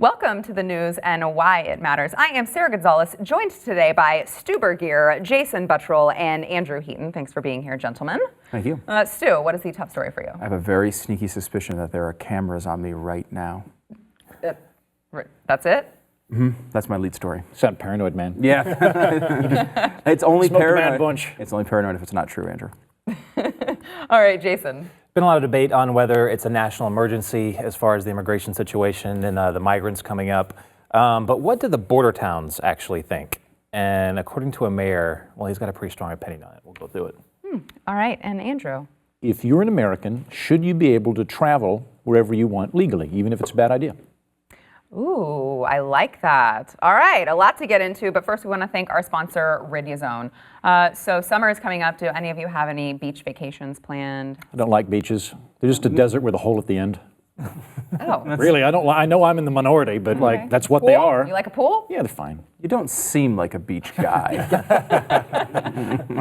Welcome to the news and why it matters. I am Sarah Gonzalez, joined today by Stu Bergier, Jason Buttrell, and Andrew Heaton. Thanks for being here, gentlemen. Thank you. Stu, what is the tough story for you? I have a very sneaky suspicion that there are cameras on me right now. That's it? Mm-hmm. That's my lead story. Sound paranoid, man. Yeah. It's only paranoid. Bunch. It's only paranoid if it's not true, Andrew. All right, Jason. Been a lot of debate on whether it's a national emergency as far as the immigration situation and the migrants coming up. But what do the border towns actually think? And according to a mayor, well, he's got a pretty strong opinion on it. We'll go through it. All right, and Andrew. If you're an American, should you be able to travel wherever you want legally, even if it's a bad idea? Ooh, I like that. All right, a lot to get into, but first we want to thank our sponsor, Riduzone. So summer is coming up. Do any of you have any beach vacations planned? I don't like beaches. They're just a desert with a hole at the end. Oh. Really, I don't. I know I'm in the minority, but like that's what Pool? they are. You like a pool? Yeah, they're fine. You don't seem like a beach guy.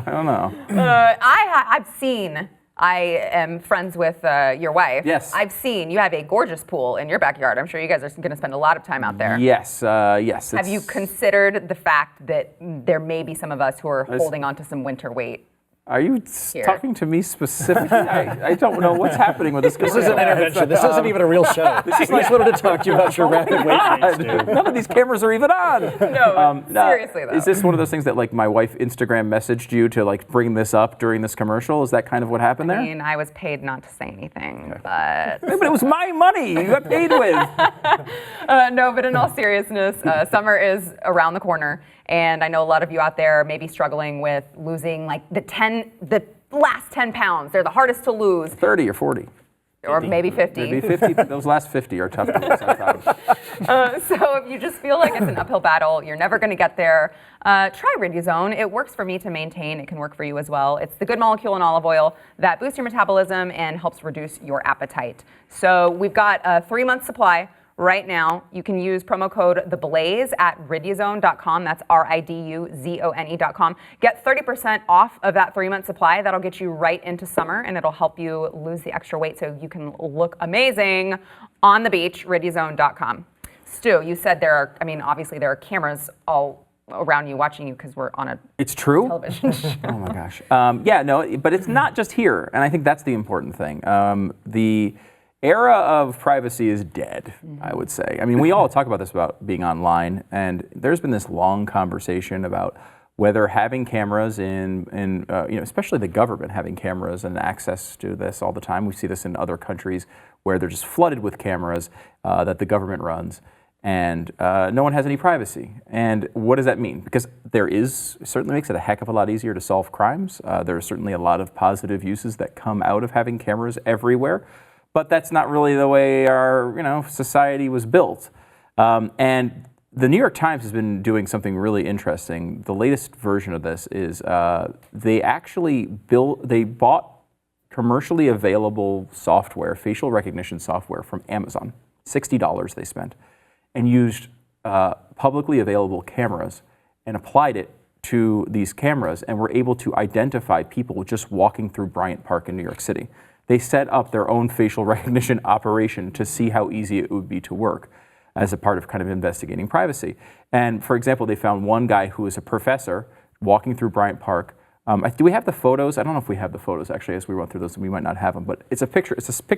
I don't know. I've seen. I am friends with your wife. Yes. I've seen you have a gorgeous pool in your backyard. I'm sure you guys are going to spend a lot of time out there. Yes, yes. Have you considered the fact that there may be some of us who are holding on to some winter weight? Are you talking to me specifically? I don't know what's happening with this. This is an intervention. This isn't even a real show. This is nice wanted to talk to you about your rapid weight gains, dude. None of these cameras are even on. No, seriously though. Is this one of those things that like my wife Instagram messaged you to like bring this up during this commercial? Is that kind of what happened there? I mean, I was paid not to say anything, but... But it was my money you got paid with. No, but in all seriousness, summer is around the corner. And I know a lot of you out there may be struggling with losing like the last 10 pounds. They're the hardest to lose. 30 or 40. Or maybe 50. Maybe 50. Those last 50 are tough to lose, I'm proud. So if you just feel like it's an uphill battle, you're never going to get there, try Riduzone. It works for me to maintain. It can work for you as well. It's the good molecule in olive oil that boosts your metabolism and helps reduce your appetite. So we've got a 3-month supply. Right now, you can use promo code THEBLAZE at riduzone.com. That's RIDUZONE.com. Get 30% off of that 3-month supply. That'll get you right into summer, and it'll help you lose the extra weight so you can look amazing on the beach, riduzone.com. Stu, you said obviously there are cameras all around you watching you because we're on a television show. Oh my gosh. But it's not just here, and I think that's the important thing. The era of privacy is dead, I would say. I mean, we all talk about this about being online, and there's been this long conversation about whether having cameras especially the government having cameras and access to this all the time. We see this in other countries where they're just flooded with cameras that the government runs, and no one has any privacy. And what does that mean? Because certainly makes it a heck of a lot easier to solve crimes. There are certainly a lot of positive uses that come out of having cameras everywhere. But that's not really the way our society was built. And the New York Times has been doing something really interesting. The latest version of this is they bought commercially available software, facial recognition software from Amazon, $60 they spent, and used publicly available cameras and applied it to these cameras and were able to identify people just walking through Bryant Park in New York City. They set up their own facial recognition operation to see how easy it would be to work as a part of kind of investigating privacy. And for example, they found one guy who was a professor walking through Bryant Park. Do we have the photos? I don't know if we have the photos actually as we went through those, we might not have them, but it's a picture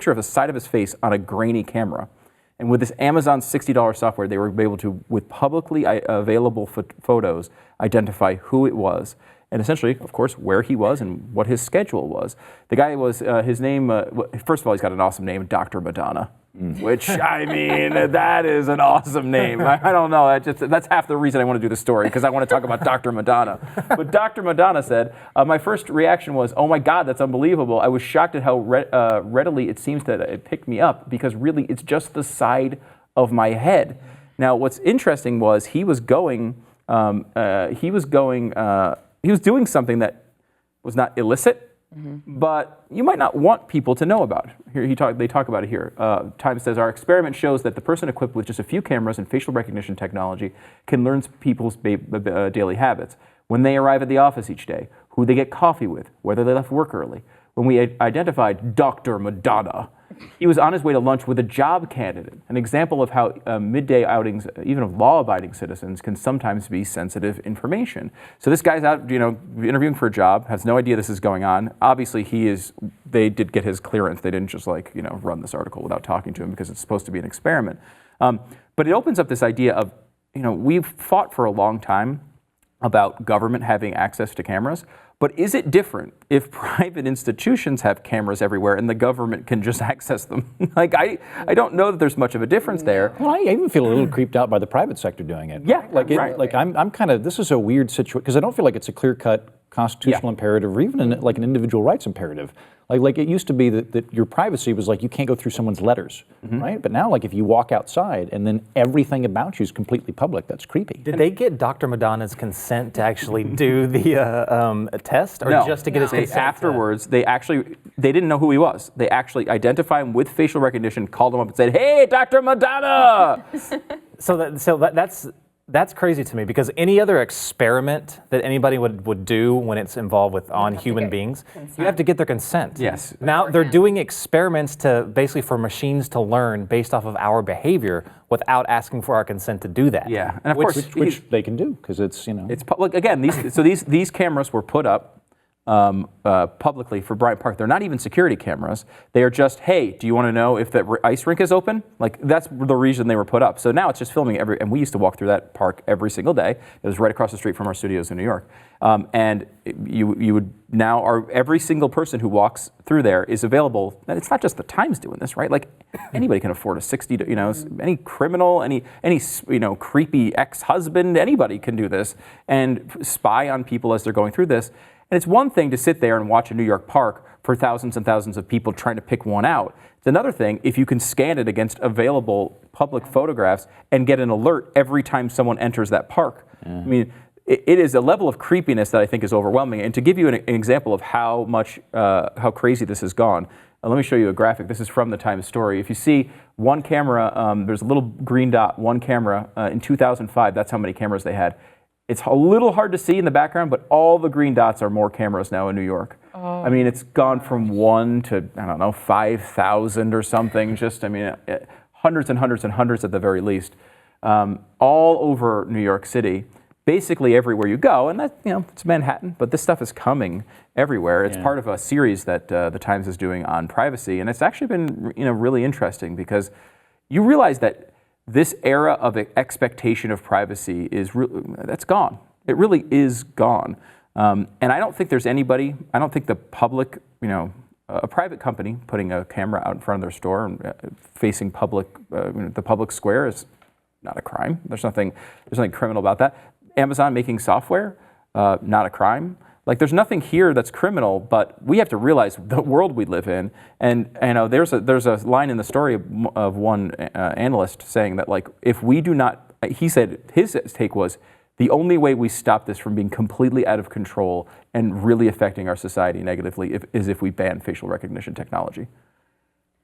of the side of his face on a grainy camera. And with this Amazon $60 software, they were able to, with publicly available photos, identify who it was. And essentially, of course, where he was and what his schedule was. The guy was, his name, first of all, he's got an awesome name, Dr. Madonna, which, I mean, that is an awesome name. I don't know, that's half the reason I want to do the story, because I want to talk about Dr. Madonna. But Dr. Madonna said, my first reaction was, oh my God, that's unbelievable. I was shocked at how readily it seems that it picked me up, because really it's just the side of my head. Now, what's interesting was he was doing something that was not illicit, but you might not want people to know about. Here they talk about it here. Times says, our experiment shows that the person equipped with just a few cameras and facial recognition technology can learn people's daily habits. When they arrive at the office each day, who they get coffee with, whether they left work early. When we identified Dr. Madonna, he was on his way to lunch with a job candidate, an example of how midday outings, even of law-abiding citizens, can sometimes be sensitive information. So this guy's out, interviewing for a job, has no idea this is going on. Obviously, they did get his clearance. They didn't just run this article without talking to him because it's supposed to be an experiment. But it opens up this idea of, we've fought for a long time about government having access to cameras, but is it different if private institutions have cameras everywhere and the government can just access them? I don't know that there's much of a difference there. Well, I even feel a little creeped out by the private sector doing it. Yeah, right. I'm kind of, this is a weird situation, because I don't feel like it's a clear-cut constitutional imperative or even an individual rights imperative. Like it used to be that your privacy was like you can't go through someone's letters, right? But now, if you walk outside and then everything about you is completely public, that's creepy. Did they get Dr. Madonna's consent to actually do the test, or just to get his consent? Afterwards, they didn't know who he was. They actually identified him with facial recognition, called him up and said, "Hey, Dr. Madonna!" That's crazy to me, because any other experiment that anybody would do when it's involved on human beings, you have to get their consent. Yes. Now they're doing experiments basically for machines to learn based off of our behavior without asking for our consent to do that. Yeah, and of course, which they can do because it's It's public again. These cameras were put up publicly for Bryant Park. They're not even security cameras. They are just, hey, do you want to know if the ice rink is open? That's the reason they were put up. So now it's just filming and we used to walk through that park every single day. It was right across the street from our studios in New York. And you would now, every single person who walks through there is available. And it's not just the Times doing this, right? Anybody can afford a 60, any criminal, any creepy ex-husband, anybody can do this and spy on people as they're going through this. And it's one thing to sit there and watch a New York park for thousands and thousands of people trying to pick one out. It's another thing if you can scan it against available public photographs and get an alert every time someone enters that park. I mean, it is a level of creepiness that I think is overwhelming. And to give you an example of how crazy this has gone, let me show you a graphic. This is from the Times story. If you see one camera, there's a little green dot, one camera. In 2005, that's how many cameras they had. It's a little hard to see in the background, but all the green dots are more cameras now in New York. I mean, it's gone from 1 to, 5,000 or something. Hundreds and hundreds and hundreds at the very least, all over New York City, basically everywhere you go. And that, it's Manhattan, but this stuff is coming everywhere. It's part of a series that the Times is doing on privacy, and it's actually been, really interesting because you realize that this era of expectation of privacy that's gone. It really is gone. And I don't think there's anybody, I don't think the public, a private company putting a camera out in front of their store and facing the public square is not a crime. There's nothing criminal about that. Amazon making software, not a crime. There's nothing here that's criminal, but we have to realize the world we live in. And there's a line in the story of one analyst saying that if we do not, he said his take was, the only way we stop this from being completely out of control and really affecting our society negatively is if we ban facial recognition technology.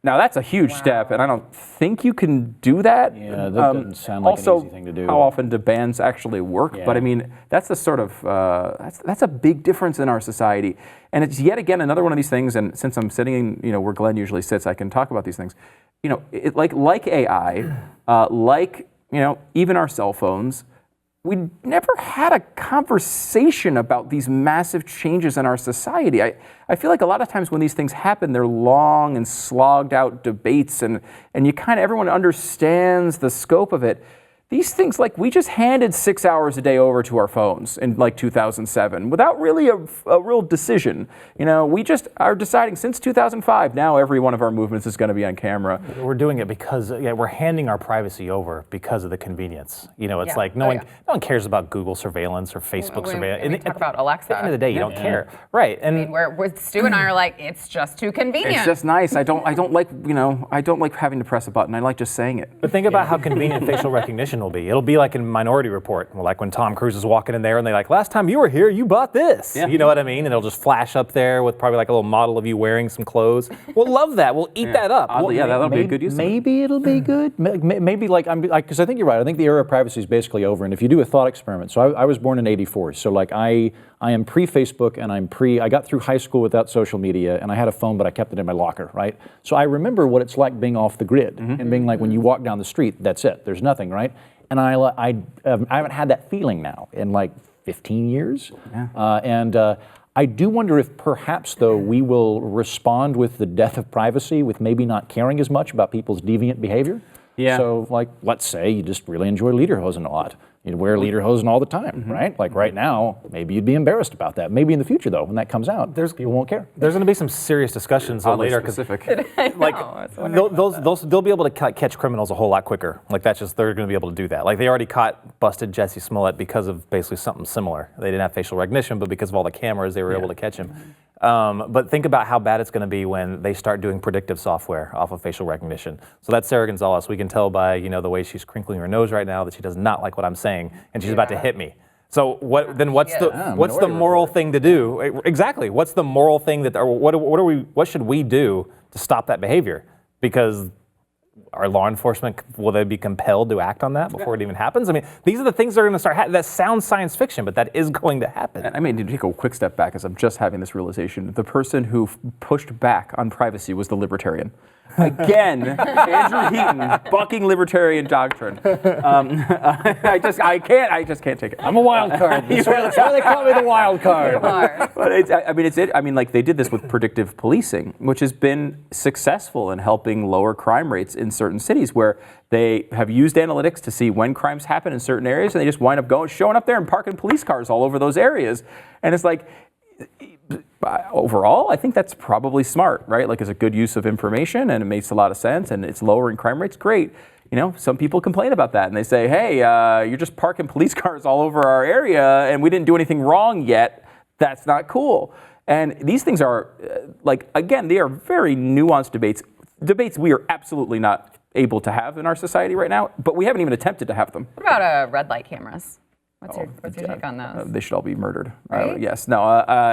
Now that's a huge step, and I don't think you can do that. Yeah, that doesn't sound like an easy thing to do. How often do bans actually work? Yeah. But I mean, that's the sort of that's a big difference in our society, and it's yet again another one of these things. And since I'm sitting in where Glenn usually sits, I can talk about these things. Like AI, even our cell phones. We never had a conversation about these massive changes in our society. I feel like a lot of times when these things happen, they're long and slogged out debates, and everyone understands the scope of it. These things, we just handed 6 hours a day over to our phones in 2007 without really a real decision. We just are deciding since 2005, now every one of our movements is going to be on camera. We're doing it because we're handing our privacy over because of the convenience. It's no one cares about Google surveillance or Facebook surveillance. We talk about Alexa. At the end of the day, you don't care, right? And we're Stu and I are it's just too convenient. It's just nice. I don't like having to press a button. I like just saying it. But think about how convenient facial recognition will be. It'll be like in Minority Report, when Tom Cruise is walking in there and they're last time you were here, you bought this. Yeah. You know what I mean? And it'll just flash up there with probably a little model of you wearing some clothes. We'll love that. We'll eat that up. Oddly, that'll be a good use. Maybe it'll be good. Maybe because I think you're right. I think the era of privacy is basically over. And if you do a thought experiment, so I was born in '84, so I I am pre-Facebook and I got through high school without social media, and I had a phone, but I kept it in my locker, right? So I remember what it's like being off the grid and being like, when you walk down the street, that's it, there's nothing, right? And I haven't had that feeling now in like 15 years. Yeah. I do wonder if perhaps, though, we will respond with the death of privacy with maybe not caring as much about people's deviant behavior. Yeah. So, like, let's say you just really enjoy lederhosen a lot. You'd wear lederhosen all the time, right? Like right now, maybe you'd be embarrassed about that. Maybe in the future, though, when that comes out, people won't care. There's going to be some serious discussions later. Specific. Like they'll be able to catch criminals a whole lot quicker. Like they're going to be able to do that. Like they already busted Jesse Smollett because of basically something similar. They didn't have facial recognition, but because of all the cameras, they were able to catch him. But think about how bad it's going to be when they start doing predictive software off of facial recognition. So that's Sarah Gonzalez. We can tell by the way she's crinkling her nose right now that she does not like what I'm saying, and she's about to hit me. So what's the moral thing to do? Exactly. What's the moral thing what should we do to stop that behavior? Because our law enforcement, will they be compelled to act on that before it even happens? I mean, these are the things that are going to start that sounds science fiction, but that is going to happen. And I mean, to take a quick step back, as I'm just having this realization, the person who pushed back on privacy was the libertarian. Again, Andrew Heaton bucking libertarian doctrine. I just can't take it. I'm a wild card. That's why they call me the wild card. But like they did this with predictive policing, which has been successful in helping lower crime rates in certain cities where they have used analytics to see when crimes happen in certain areas, and they just wind up showing up there and parking police cars all over those areas. And it's like, overall, I think that's probably smart, right? Like, it's a good use of information, and it makes a lot of sense, and it's lowering crime rates. Great. Some people complain about that, and they say, hey, you're just parking police cars all over our area, and we didn't do anything wrong yet. That's not cool. And these things are, again, they are very nuanced debates we are absolutely not able to have in our society right now, but we haven't even attempted to have them. What about red light cameras? What's your take on those? They should all be murdered. Right? Yes. No.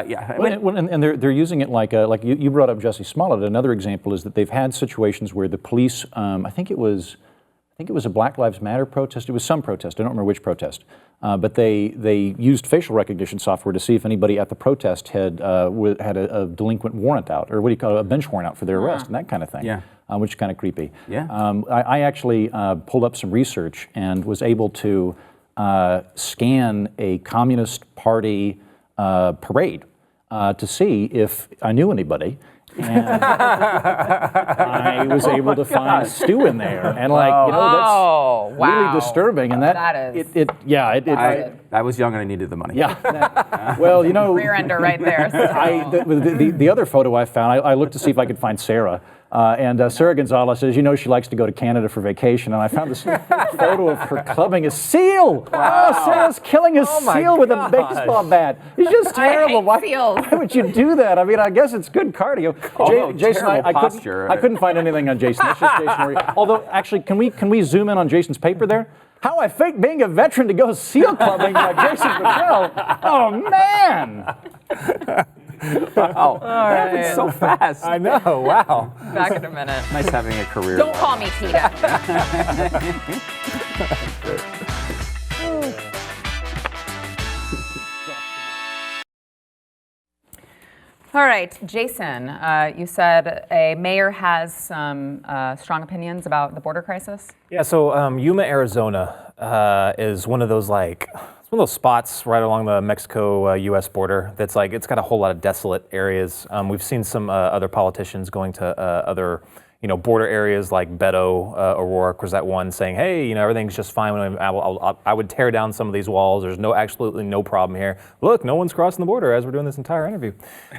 Yeah. And they're using it like you brought up Jesse Smollett. Another example is that they've had situations where the police, I think it was a Black Lives Matter protest. It was some protest. I don't remember which protest. But they used facial recognition software to see if anybody at the protest had a delinquent warrant out, or what do you call it, a bench warrant out for their arrest, and that kind of thing. Yeah. Which is kind of creepy. Yeah. I actually pulled up some research and was able to scan a Communist Party parade to see if I knew anybody. And I was able to find Stu in there, and that's really disturbing. And that is. I was young and I needed the money. Yeah. Rear ender right there. So. The other photo I found, I looked to see if I could find Sarah. And Sarah Gonzalez says, she likes to go to Canada for vacation. And I found this photo of her clubbing a seal. Wow. Oh, Sarah's killing a seal with a baseball bat. It's just terrible. Why would you do that? I mean, I guess it's good cardio. Jason, I couldn't find anything on Jason. That's just Jason. Although, actually, can we zoom in on Jason's paper there? How I faked being a veteran to go seal clubbing like Jason Patel. Oh, man. Wow. All right. Happened so fast. I know. Wow. Back in a minute. Nice having a career. Don't call me Tita. All right, Jason, you said a mayor has some strong opinions about the border crisis? Yeah, so Yuma, Arizona is one of those it's one of those spots right along the Mexico-U.S. border that's it's got a whole lot of desolate areas. We've seen some other politicians going to other border areas like Beto, O'Rourke was that one saying, hey, everything's just fine. I would tear down some of these walls. There's absolutely no problem here. Look, no one's crossing the border as we're doing this entire interview.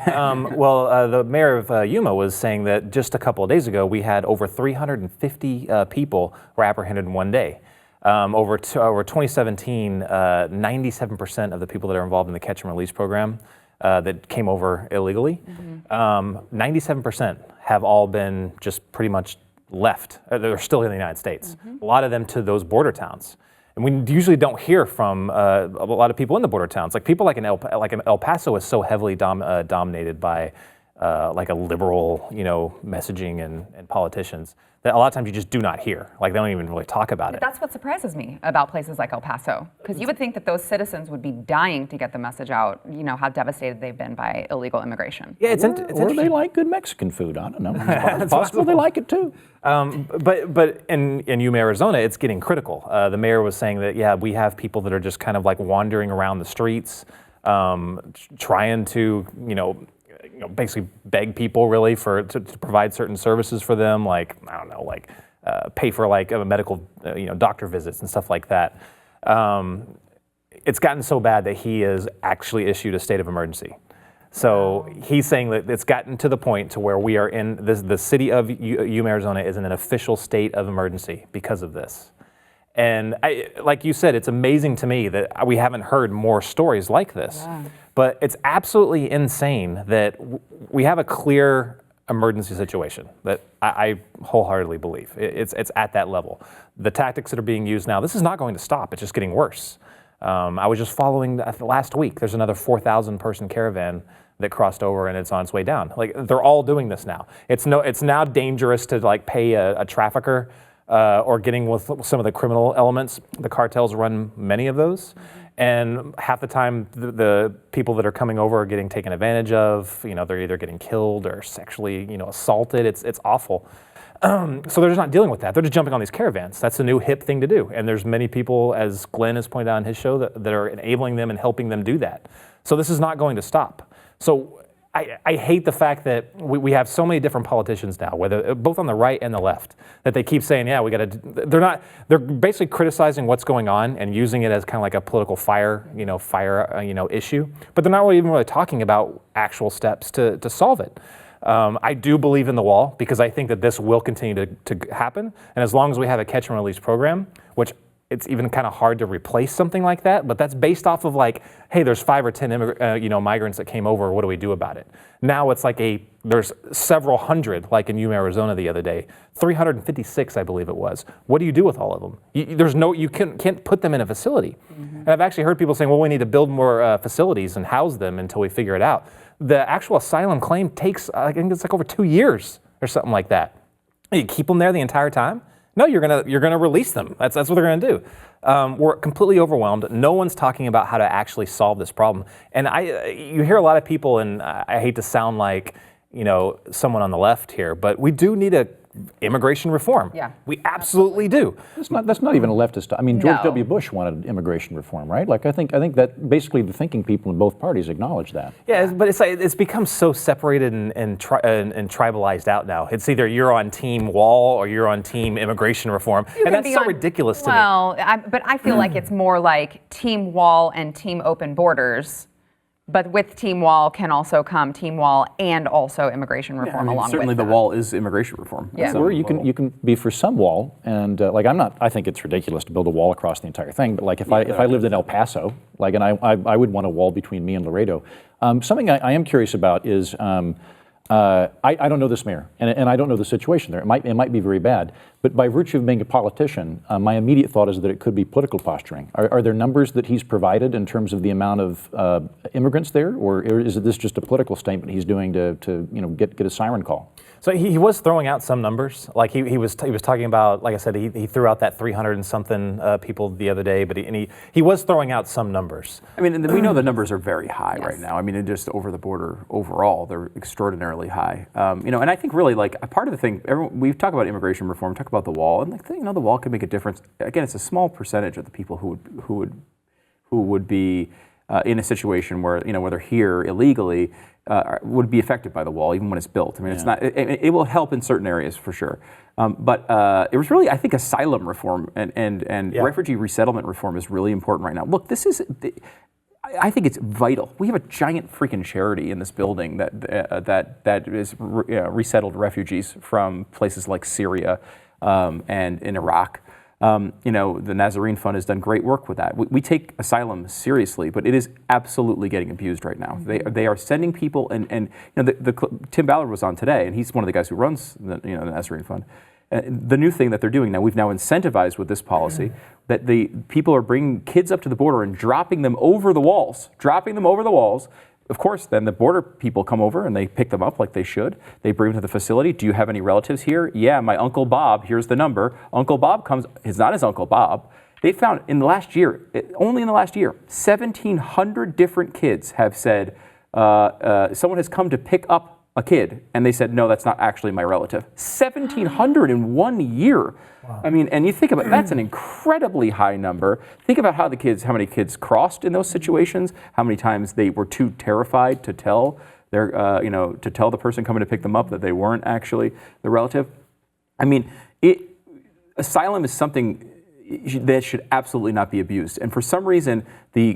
The mayor of Yuma was saying that just a couple of days ago, we had over 350 people were apprehended in one day. Over 2017, 97% of the people that are involved in the catch and release program that came over illegally, 97% have all been just pretty much left. They're still in the United States. A lot of them to those border towns. And we usually don't hear from a lot of people in the border towns. People like in El Paso is so heavily dominated by like a liberal, messaging and politicians that a lot of times you just do not hear. Like they don't even really talk about it. That's what surprises me about places like El Paso, because you would think that those citizens would be dying to get the message out, how devastated they've been by illegal immigration. Yeah, it's Or interesting. they like good Mexican food. I don't know. It's possible they like it too. But in Yuma, Arizona, it's getting critical. The mayor was saying that, yeah, we have people that are just kind of like wandering around the streets, trying to, basically beg people really to provide certain services for them, like, I don't know, like pay for like a medical, doctor visits and stuff like that. It's gotten so bad that he has actually issued a state of emergency. So he's saying that it's gotten to the point to where we are in the city of Yuma, Arizona is in an official state of emergency because of this. And like you said, it's amazing to me that we haven't heard more stories like this. Yeah. But it's absolutely insane that we have a clear emergency situation that I wholeheartedly believe. It's at that level. The tactics that are being used now, this is not going to stop. It's just getting worse. I was just following last week. There's another 4,000 person caravan that crossed over and it's on its way down. Like they're all doing this now. It's now dangerous to like pay a trafficker or getting with some of the criminal elements. The cartels run many of those. And half the time, the people that are coming over are getting taken advantage of. They're either getting killed or sexually, assaulted. It's awful. So they're just not dealing with that. They're just jumping on these caravans. That's the new hip thing to do. And there's many people, as Glenn has pointed out in his show, that are enabling them and helping them do that. So this is not going to stop. So I hate the fact that we have so many different politicians now, whether both on the right and the left, that they keep saying, yeah, we got to. They're basically criticizing what's going on and using it as kind of like a political fire issue. But they're not even really talking about actual steps to solve it. I do believe in the wall because I think that this will continue to happen. And as long as we have a catch and release program, which it's even kind of hard to replace something like that, but that's based off of like, hey, there's 5 or 10 migrants that came over. What do we do about it? Now it's like there's several hundred, like in Yuma, Arizona the other day, 356, I believe it was. What do you do with all of them? You can't put them in a facility. Mm-hmm. And I've actually heard people saying, well, we need to build more facilities and house them until we figure it out. The actual asylum claim takes, I think it's like over 2 years or something like that. You keep them there the entire time? No, you're gonna release them. That's what they're gonna do. We're completely overwhelmed. No one's talking about how to actually solve this problem. And you hear a lot of people, and I hate to sound like someone on the left here, but we do need a immigration reform. Yeah, we absolutely do. That's not even a leftist. I mean, George No. W. Bush wanted immigration reform, right? Like I think that basically the thinking people in both parties acknowledge that. Yeah, but it's become so separated and tribalized out now. It's either you're on team wall or you're on team immigration reform, and that's so ridiculous to me. Well, but I feel like it's more like team wall and team open borders. But with team wall can also come team wall and also immigration reform along certainly with the that. wall is immigration reform. Yeah. Or you can be for some wall, and I think it's ridiculous to build a wall across the entire thing. But like if I lived in El Paso, and I would want a wall between me and Laredo. Something I am curious about is I don't know this mayor, and I don't know the situation there. It might be very bad, but by virtue of being a politician, my immediate thought is that it could be political posturing. Are there numbers that he's provided in terms of the amount of immigrants there, or is this just a political statement he's doing to get a siren call? So he was throwing out some numbers. Like he was talking about, like I said, he threw out that 300 and something people the other day, but he was throwing out some numbers. I mean, we know the numbers are very high Yes. right now. I mean, just over the border overall, they're extraordinarily high. And I think really like a part of the thing, we talk about immigration reform, talk about the wall, and the wall could make a difference. Again, it's a small percentage of the people who would be in a situation where where they're here illegally. Would be affected by the wall, even when it's built. I mean, it's not. It will help in certain areas for sure, but it was really, I think, asylum reform and refugee resettlement reform is really important right now. Look, I think it's vital. We have a giant freaking charity in this building that is resettled refugees from places like Syria and in Iraq. The Nazarene Fund has done great work with that. We take asylum seriously, but it is absolutely getting abused right now. They are sending people, and Tim Ballard was on today, and he's one of the guys who runs the Nazarene Fund. The new thing that they're doing now, we've now incentivized with this policy that the people are bringing kids up to the border and dropping them over the walls, of course, then the border people come over and they pick them up like they should. They bring them to the facility. Do you have any relatives here? Yeah, my Uncle Bob. Here's the number. Uncle Bob comes. It's not his Uncle Bob. They found in the last year, only in the last year, 1,700 different kids have said someone has come to pick up a kid, and they said, no, that's not actually my relative. 1,700 in 1 year. Wow. I mean, and you think about that's an incredibly high number. Think about how many kids crossed in those situations, how many times they were too terrified to tell their, to tell the person coming to pick them up that they weren't actually the relative. I mean, asylum is something that should absolutely not be abused. And for some reason, the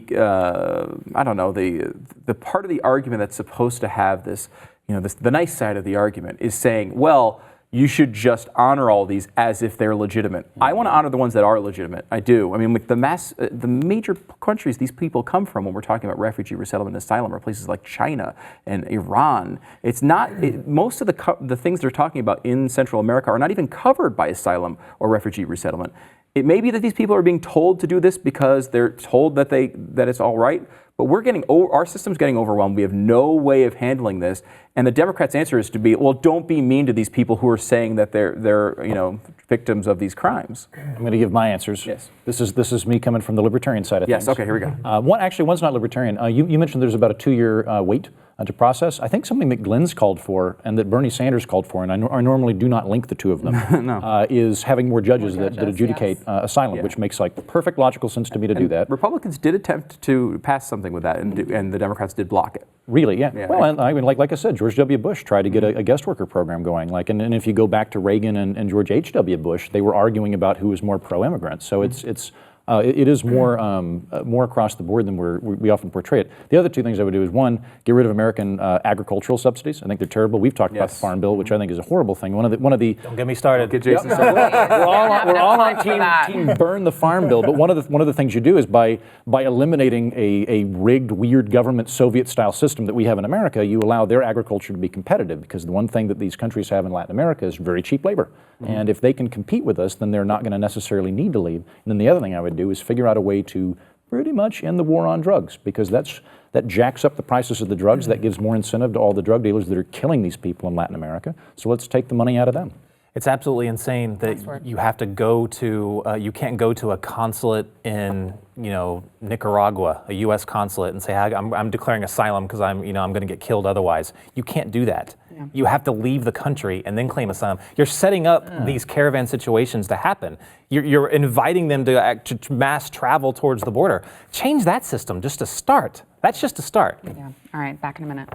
part of the argument that's supposed to have this, the nice side of the argument is saying, well, you should just honor all these as if they're legitimate. Mm-hmm. I want to honor the ones that are legitimate. I do. I mean, like the major countries these people come from when we're talking about refugee resettlement and asylum are places like China and Iran. It's not, most of the things they're talking about in Central America are not even covered by asylum or refugee resettlement. It may be that these people are being told to do this because they're told that it's all right, but our system's getting overwhelmed. We have no way of handling this, and the Democrats' answer is to be, well, don't be mean to these people who are saying that they're victims of these crimes. I'm going to give my answers. Yes. This is me coming from the libertarian side of things. Yes. Okay. Here we go. One's not libertarian. You mentioned there's about a 2-year wait to process. I think something that Glenn's called for and that Bernie Sanders called for, and I normally do not link the two of them, no. Is having more judges that adjudicate asylum, which makes like perfect logical sense to me to do that. Republicans did attempt to pass something with that, and the Democrats did block it. Really? Yeah. Well, and I mean, like I said, George W. Bush tried to get a guest worker program going. And if you go back to Reagan and George H.W. Bush, they were arguing about who was more pro-immigrant. So it is more across the board than we often portray it. The other two things I would do is, one, get rid of American agricultural subsidies. I think they're terrible. We've talked about the Farm Bill, which I think is a horrible thing. One of the Don't get me started. Get Jason we're all on team burn the Farm Bill. But one of the things you do is by eliminating a rigged, weird government Soviet-style system that we have in America, you allow their agriculture to be competitive, because the one thing that these countries have in Latin America is very cheap labor. Mm-hmm. And if they can compete with us, then they're not going to necessarily need to leave. And then the other thing I would do is figure out a way to pretty much end the war on drugs, because that jacks up the prices of the drugs. That gives more incentive to all the drug dealers that are killing these people in Latin America. So let's take the money out of them. It's absolutely insane that you have to go to, you can't go to a consulate in, Nicaragua, a U.S. consulate, and say, I'm declaring asylum because I'm going to get killed otherwise. You can't do that. Yeah. You have to leave the country and then claim asylum. You're setting up these caravan situations to happen. You're inviting them to mass travel towards the border. Change that system just to start. That's just a start. Yeah. All right. Back in a minute.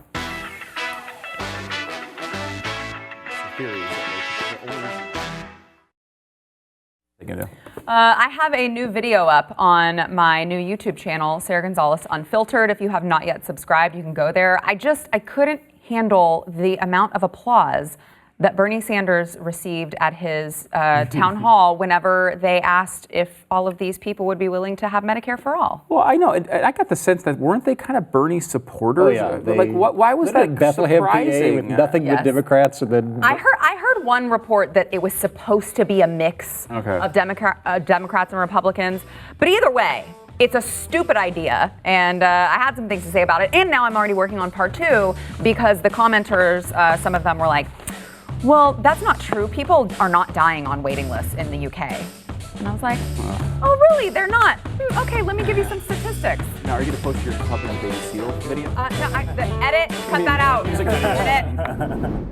I have a new video up on my new YouTube channel, Sarah Gonzalez Unfiltered. If you have not yet subscribed, you can go there. I couldn't handle the amount of applause that Bernie Sanders received at his town hall whenever they asked if all of these people would be willing to have Medicare for all. Well, I know. I got the sense that weren't they kind of Bernie supporters? Oh, yeah. Why was that Bethlehem, surprising? PA, with nothing but Democrats, and then I heard one report that it was supposed to be a mix of Democrats and Republicans, but either way, it's a stupid idea, and I had some things to say about it. And now I'm already working on part 2 because the commenters, some of them were like, well, that's not true. People are not dying on waiting lists in the UK. And I was like, oh, really? They're not? Okay, let me give you some statistics. Now, are you going to post your Puppy and Baby Seal video? No, edit, cut that out. Edit.